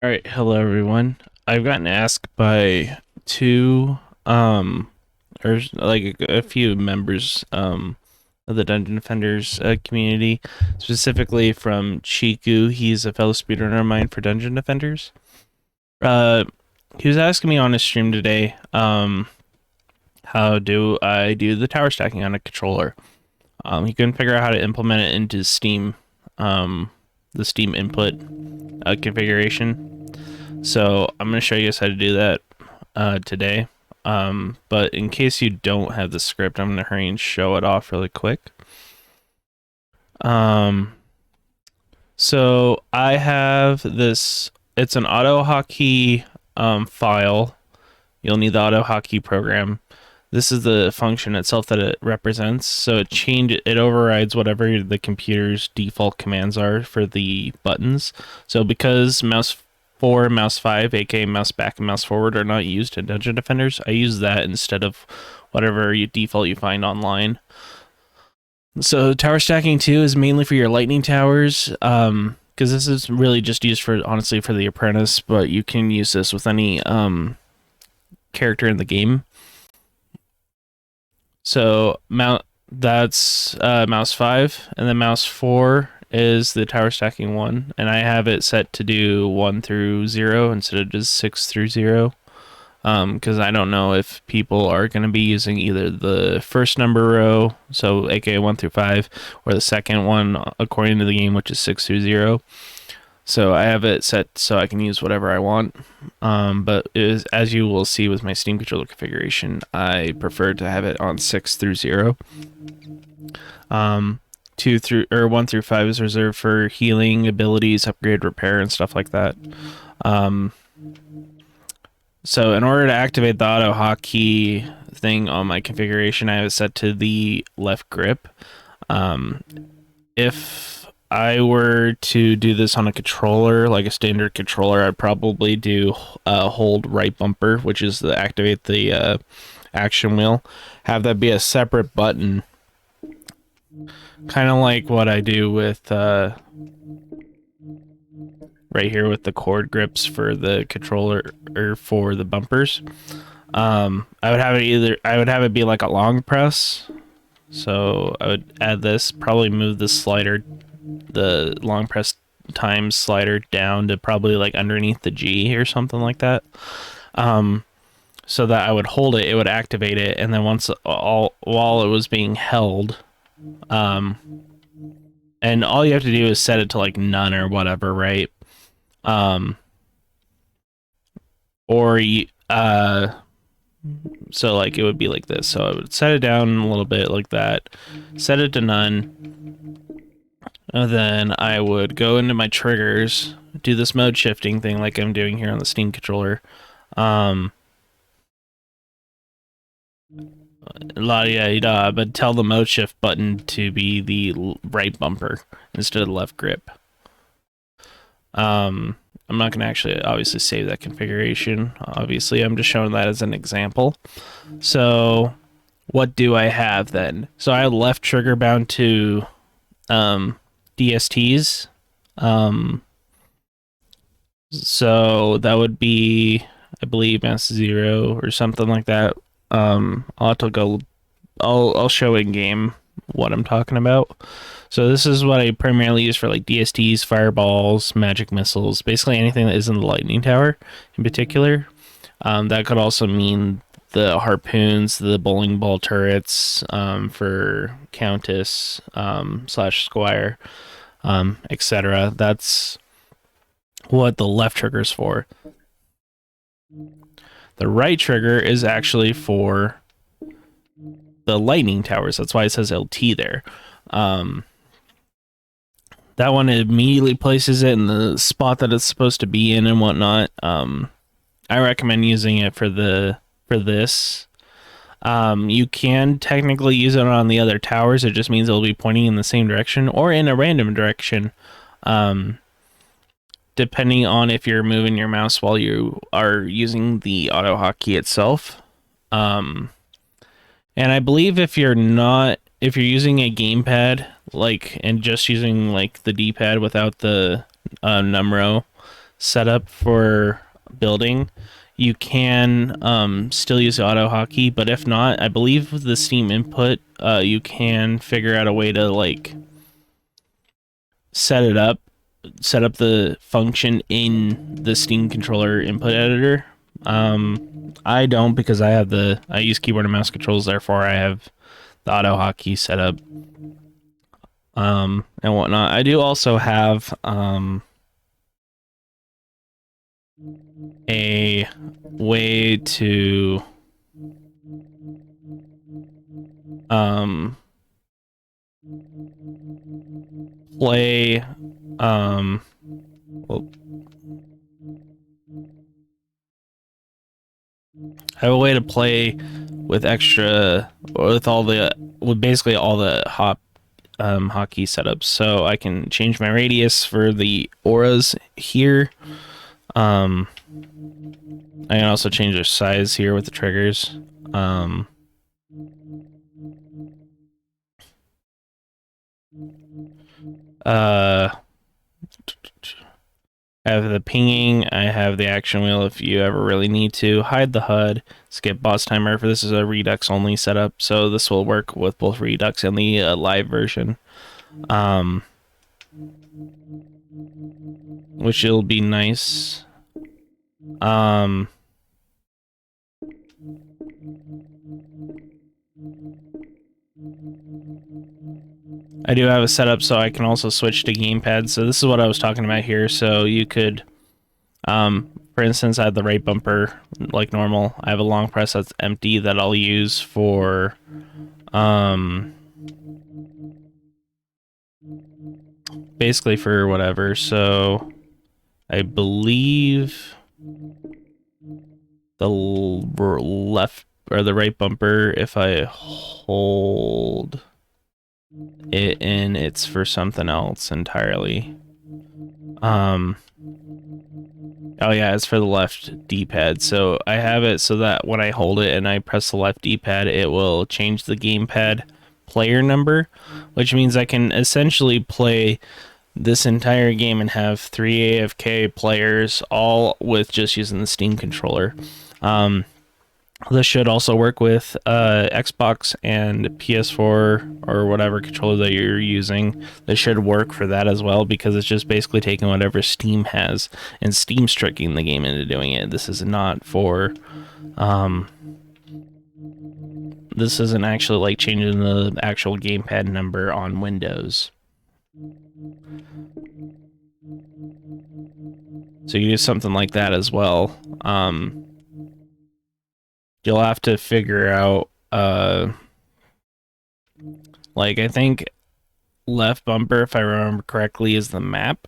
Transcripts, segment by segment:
All right, hello everyone. I've gotten asked by two or like a few members of the Dungeon Defenders community, specifically from Chiku. He's a fellow speedrunner of mine for Dungeon Defenders. Uh he was asking me on his stream today, how do I do the tower stacking on a controller? He couldn't figure out how to implement it into Steam, the Steam input configuration. So I'm going to show you guys how to do that today. But in case you don't have the script, I'm going to hurry and show it off really quick. So I have this, it's an AutoHotkey file. You'll need the AutoHotkey program. This is the function itself that it represents. So it overrides whatever the computer's default commands are for the buttons. So because mouse 4, mouse 5, aka mouse back and mouse forward, are not used in Dungeon Defenders, I use that instead of whatever default you find online. So tower stacking 2 is mainly for your lightning towers, because this is really just used for, honestly, for the apprentice, but you can use this with any character in the game. So that's mouse 5, and then mouse 4 is the tower stacking 1, and I have it set to do 1 through 0 instead of just 6 through 0, because I don't know if people are going to be using either the first number row, so aka 1 through 5, or the second one according to the game, which is 6 through 0. So I have it set so I can use whatever I want, but as you will see with my Steam controller configuration, I prefer to have it on 6 through 0. 1 through 5 is reserved for healing abilities, upgrade, repair, and stuff like that. So in order to activate the AutoHotkey thing on my configuration, I have it set to the left grip. If I were to do this on a controller, like a standard controller, I'd probably do hold right bumper, which is to activate the action wheel. Have that be a separate button, kind of like what I do with right here with the cord grips for the controller or for the bumpers. I would have it be like a long press. So I would add this, probably move the slider, the long press time slider down to probably like underneath the G or something like that. So that I would hold it, it would activate it, and then while it was being held, and all you have to do is set it to like none or whatever, right? Or you, so like it would be like this. So I would set it down a little bit like that, set it to none, and then I would go into my triggers, do this mode shifting thing like I'm doing here on the Steam controller. La-di-da-di-da, but tell the mode shift button to be the right bumper instead of the left grip. I'm not going to actually obviously save that configuration. Obviously, I'm just showing that as an example. So what do I have then? So I have left trigger bound to DSTs. So that would be, I believe, mouse 0 or something like that. I'll show in game what I'm talking about. So this is what I primarily use for like DSTs, fireballs, magic missiles, basically anything that isn't the lightning tower in particular. That could also mean the harpoons, the bowling ball turrets, for Countess / Squire, etc. That's what the left trigger is for. The right trigger is actually for the lightning towers. That's why it says LT there. That one immediately places it in the spot that it's supposed to be in and whatnot. I recommend using it for this. You can technically use it on the other towers. It just means it'll be pointing in the same direction or in a random direction, depending on if you're moving your mouse while you are using the AutoHotkey itself. And I believe if you're using a gamepad, like, and just using like the D-pad without the num row, setup for building, you can still use AutoHotkey, but if not, I believe with the Steam input, you can figure out a way to like set it up, set up the function in the Steam controller input editor. I don't because I use keyboard and mouse controls, therefore I have the AutoHotkey set up and whatnot. I do also have a way to um, play well, I have a way to play with extra with basically all the hotkey setups. So I can change my radius for the auras here. I can also change their size here with the triggers. I have the pinging. I have the action wheel if you ever really need to. Hide the HUD. Skip boss timer. For this is a Redux only setup, so this will work with both Redux and the live version. Which will be nice. I do have a setup so I can also switch to gamepad. So this is what I was talking about here. So you could, for instance, I have the right bumper like normal. I have a long press that's empty that I'll use for, basically for whatever. So I believe the left or the right bumper, if I hold it in, it's for something else entirely. Oh yeah, it's for the left D-pad. So I have it so that when I hold it and I press the left D-pad, it will change the gamepad player number, which means I can essentially play this entire game and have 3 AFK players all with just using the Steam controller. This should also work with Xbox and PS4 or whatever controller that you're using. This should work for that as well because it's just basically taking whatever Steam has and Steam's tricking the game into doing it. This is not for this isn't actually like changing the actual gamepad number on Windows. So you do something like that as well. You'll have to figure out like I think left bumper, if I remember correctly, is the map.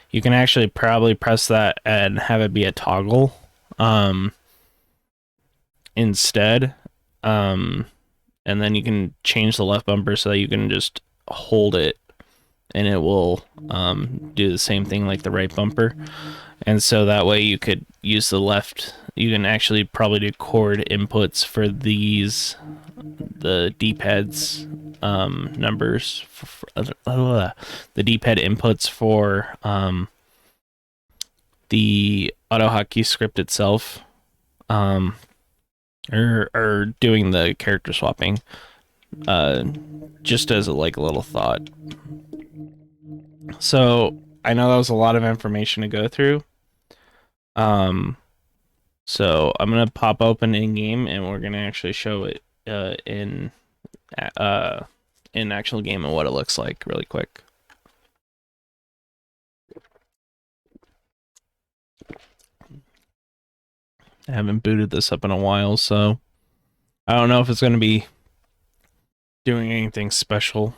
You can actually probably press that and have it be a toggle instead. And then you can change the left bumper so that you can just hold it and it will do the same thing like the right bumper. And so that way you could use the left. You can actually probably do chord inputs for these, the D-pads numbers, the D-pad inputs for the AutoHotkey script itself, or doing the character swapping, just as a little thought. So I know that was a lot of information to go through. So I'm gonna pop open in game, and we're gonna actually show it in actual game and what it looks like really quick. I haven't booted this up in a while, so I don't know if it's gonna be doing anything special.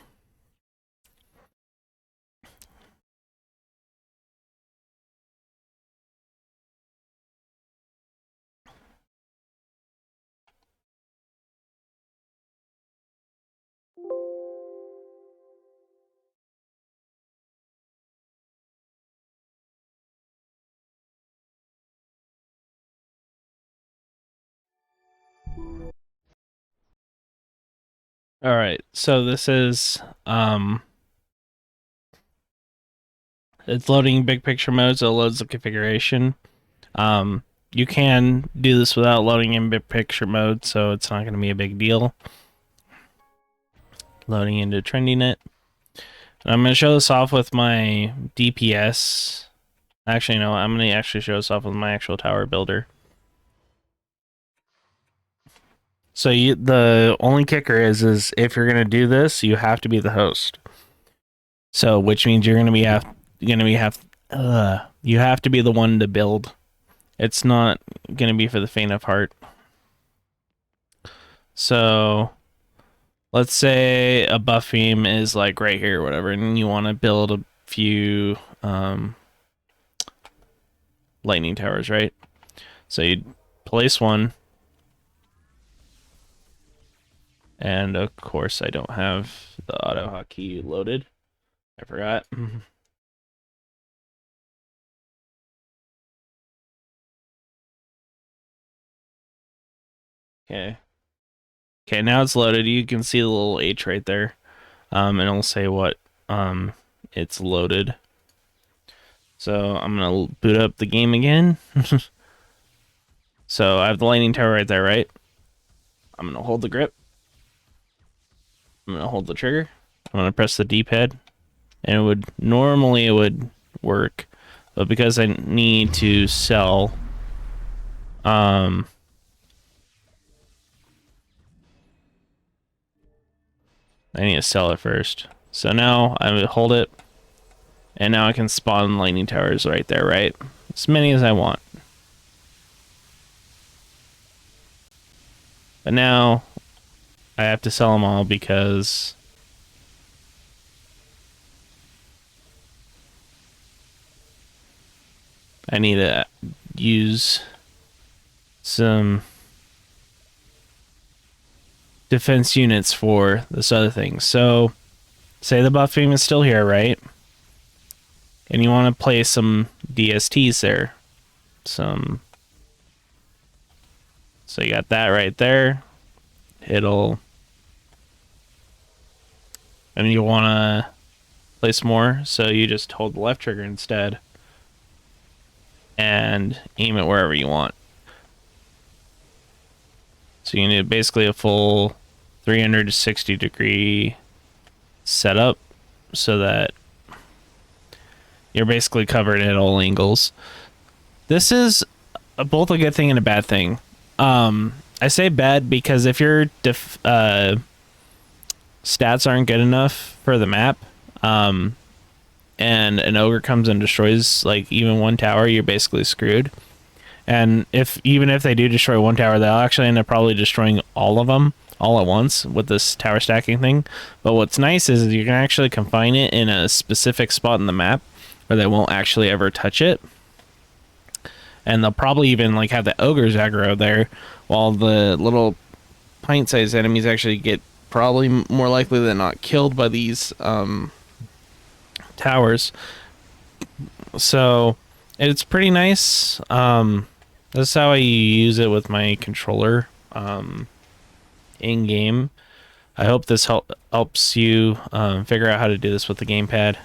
All right, so this is it's loading big picture mode, so it loads the configuration. You can do this without loading in big picture mode, so it's not going to be a big deal. Loading into TrendyNet. And I'm going to show this off with my DPS. Actually, no, I'm going to actually show this off with my actual tower builder. So the only kicker is if you're going to do this, you have to be the host. So, which means you have to be the one to build. It's not going to be for the faint of heart. So, let's say a buff beam is like right here or whatever, and you want to build a few lightning towers, right? So you place one. And of course, I don't have the AutoHotkey loaded. I forgot. Okay. Okay, now it's loaded. You can see the little H right there. And it'll say what it's loaded. So I'm gonna boot up the game again. So I have the lightning tower right there, right? I'm gonna hold the grip. I'm gonna hold the trigger. I'm gonna press the D-pad. And normally it would work. But because I need to sell I need to sell it first. So now I would hold it, and now I can spawn lightning towers right there, right? As many as I want. But now I have to sell them all because I need to use some defense units for this other thing. So, say the buff beam is still here, right? And you want to place some DSTs there. So you got that right there. And you want to place more, so you just hold the left trigger instead and aim it wherever you want. So you need basically a full 360-degree setup so that you're basically covered at all angles. This is both a good thing and a bad thing. I say bad because if your stats aren't good enough for the map, and an ogre comes and destroys like even one tower, you're basically screwed. And even if they do destroy one tower, they'll actually end up probably destroying all of them all at once with this tower stacking thing. But what's nice is you can actually confine it in a specific spot in the map where they won't actually ever touch it. And they'll probably even like have the ogres aggro there, while the little pint-sized enemies actually get probably more likely than not killed by these towers. So it's pretty nice. That's how I use it with my controller in game. I hope this helps you figure out how to do this with the gamepad.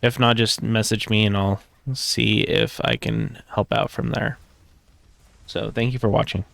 If not, just message me and I'll see if I can help out from there. So thank you for watching.